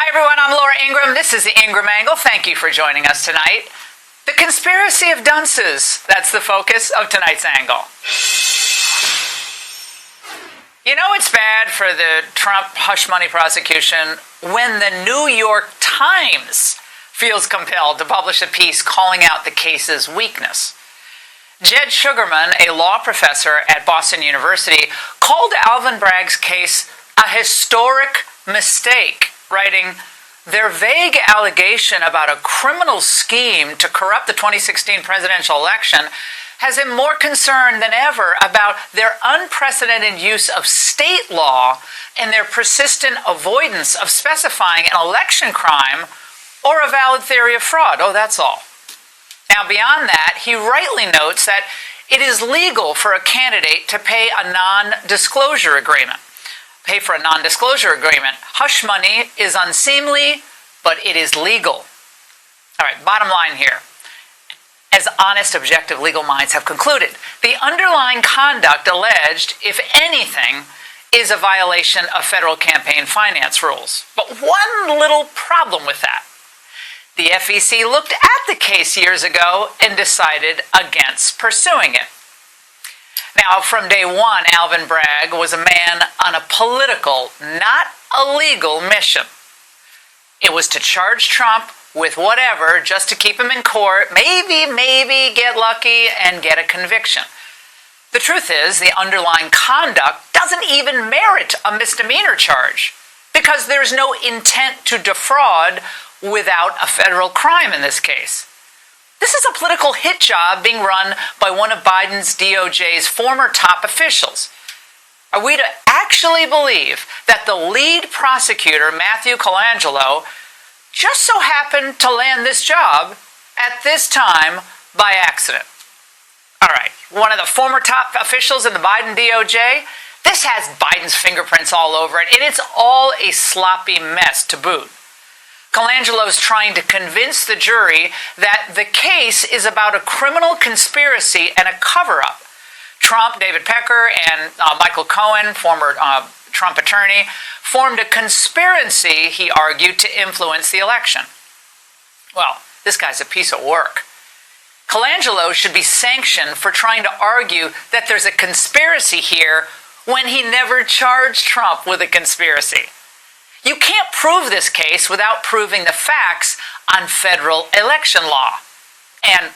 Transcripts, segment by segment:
everyone, I'm Laura Ingraham. This is the Ingraham Angle. Thank you for joining us tonight. The conspiracy of dunces. That's the focus of tonight's angle. You know it's bad for the Trump hush money prosecution when the New York Times feels compelled to publish a piece calling out the case's weakness. Jed Sugarman, a law professor at Boston University, called Alvin Bragg's case a historic mistake, writing, "Their vague allegation about a criminal scheme to corrupt the 2016 presidential election has him more concerned than ever about their unprecedented use of state law and their persistent avoidance of specifying an election crime or a valid theory of fraud. Oh, that's all." Now, beyond that, he rightly notes that it is legal for a candidate to pay a non-disclosure agreement. Pay for a non-disclosure agreement. Hush money is unseemly, but it is legal. All right, bottom line here. As honest, objective legal minds have concluded, the underlying conduct alleged, if anything, is a violation of federal campaign finance rules. But one little problem with that. The FEC looked at the case years ago and decided against pursuing it. Now, from day one, Alvin Bragg was a man on a political, not a legal mission. It was to charge Trump with whatever, just to keep him in court, maybe get lucky and get a conviction. The truth is, the underlying conduct doesn't even merit a misdemeanor charge because there's no intent to defraud without a federal crime in this case. This is a political hit job being run by one of Biden's DOJ's former top officials. Are we to actually believe that the lead prosecutor, Matthew Colangelo, just so happened to land this job at this time by accident? All right, one of the former top officials in the Biden DOJ, this has Biden's fingerprints all over it, and it's all a sloppy mess to boot. Colangelo's trying to convince the jury that the case is about a criminal conspiracy and a cover-up. Trump, David Pecker, and Michael Cohen, former Trump attorney, formed a conspiracy, he argued, to influence the election. Well, this guy's a piece of work. Colangelo should be sanctioned for trying to argue that there's a conspiracy here when he never charged Trump with a conspiracy. You can't prove this case without proving the facts on federal election law. And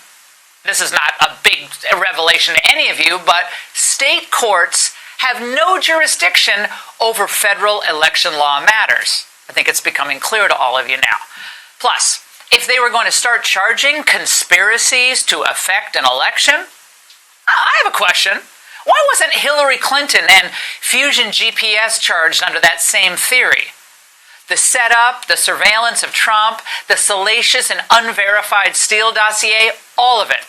this is not a big revelation to any of you, but state courts have no jurisdiction over federal election law matters. I think it's becoming clear to all of you now. Plus, if they were going to start charging conspiracies to affect an election, I have a question. Why wasn't Hillary Clinton and Fusion GPS charged under that same theory? The setup, the surveillance of Trump, the salacious and unverified Steele dossier, all of it.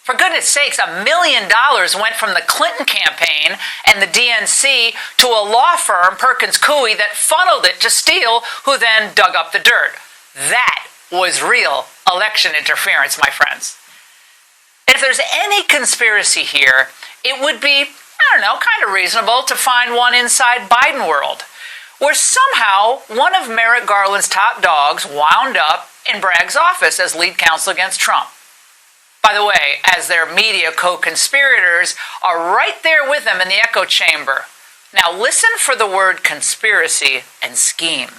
For goodness sakes, $1 million went from the Clinton campaign and the DNC to a law firm, Perkins Coie, that funneled it to Steele, who then dug up the dirt. That was real election interference, my friends. And if there's any conspiracy here, it would be, kind of reasonable to find one inside Biden world, where somehow one of Merrick Garland's top dogs wound up in Bragg's office as lead counsel against Trump. By the way, as their media co-conspirators are right there with them in the echo chamber. Now listen for the word conspiracy and scheme.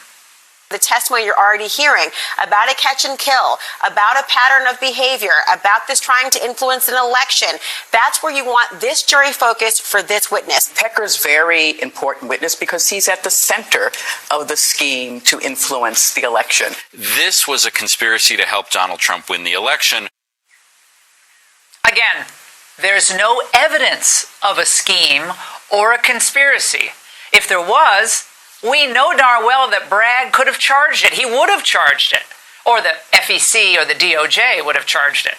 The testimony you're already hearing about a catch and kill, about a pattern of behavior, about this trying to influence an election, that's where you want this jury focus for this witness. Pecker's very important witness because he's at the center of the scheme to influence the election. This was a conspiracy to help Donald Trump win the election. Again, there's no evidence of a scheme or a conspiracy. If there was, we know darn well that Bragg could have charged it. He would have charged it. Or the FEC or the DOJ would have charged it.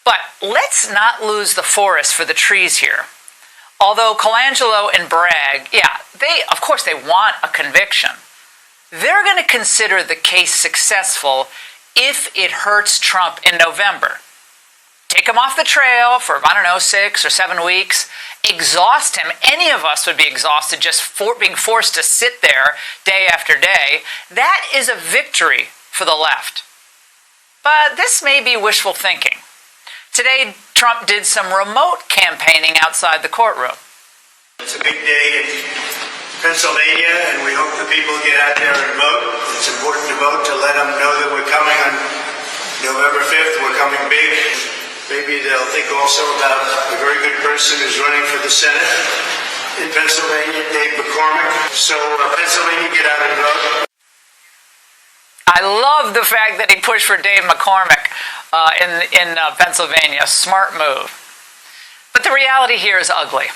But let's not lose the forest for the trees here. Although Colangelo and Bragg, of course they want a conviction. They're going to consider the case successful if it hurts Trump in November. take him off the trail for, 6 or 7 weeks, exhaust him. Any of us would be exhausted just for being forced to sit there day after day. That is a victory for the left. But this may be wishful thinking. Today, Trump did some remote campaigning outside the courtroom. It's a big day in Pennsylvania, and we hope the people get out there and vote. It's important to vote to let them know that we're coming on November 5th. We're coming big. Maybe they'll think also about a very good person who's running for the Senate in Pennsylvania, Dave McCormick. So Pennsylvania, get out and vote. I love the fact that he pushed for Dave McCormick in Pennsylvania. Smart move. But the reality here is ugly.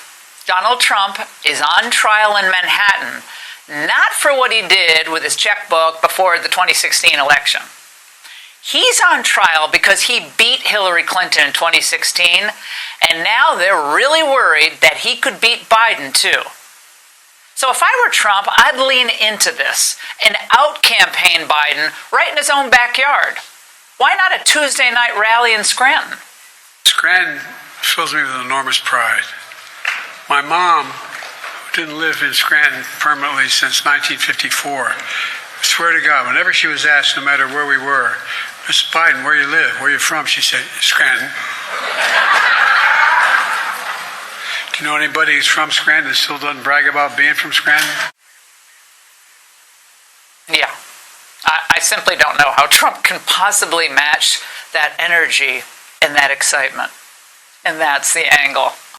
Donald Trump is on trial in Manhattan, not for what he did with his checkbook before the 2016 election. He's on trial because he beat Hillary Clinton in 2016, and now they're really worried that he could beat Biden too. So if I were Trump, I'd lean into this and out-campaign Biden right in his own backyard. Why not a Tuesday night rally in Scranton? Scranton fills me with enormous pride. My mom, who didn't live in Scranton permanently since 1954, I swear to God, whenever she was asked, no matter where we were, Miss Biden, where you live, where you from, she said, Scranton. Do you know anybody who's from Scranton that still doesn't brag about being from Scranton? Yeah. I simply don't know how Trump can possibly match that energy and that excitement. And that's the angle.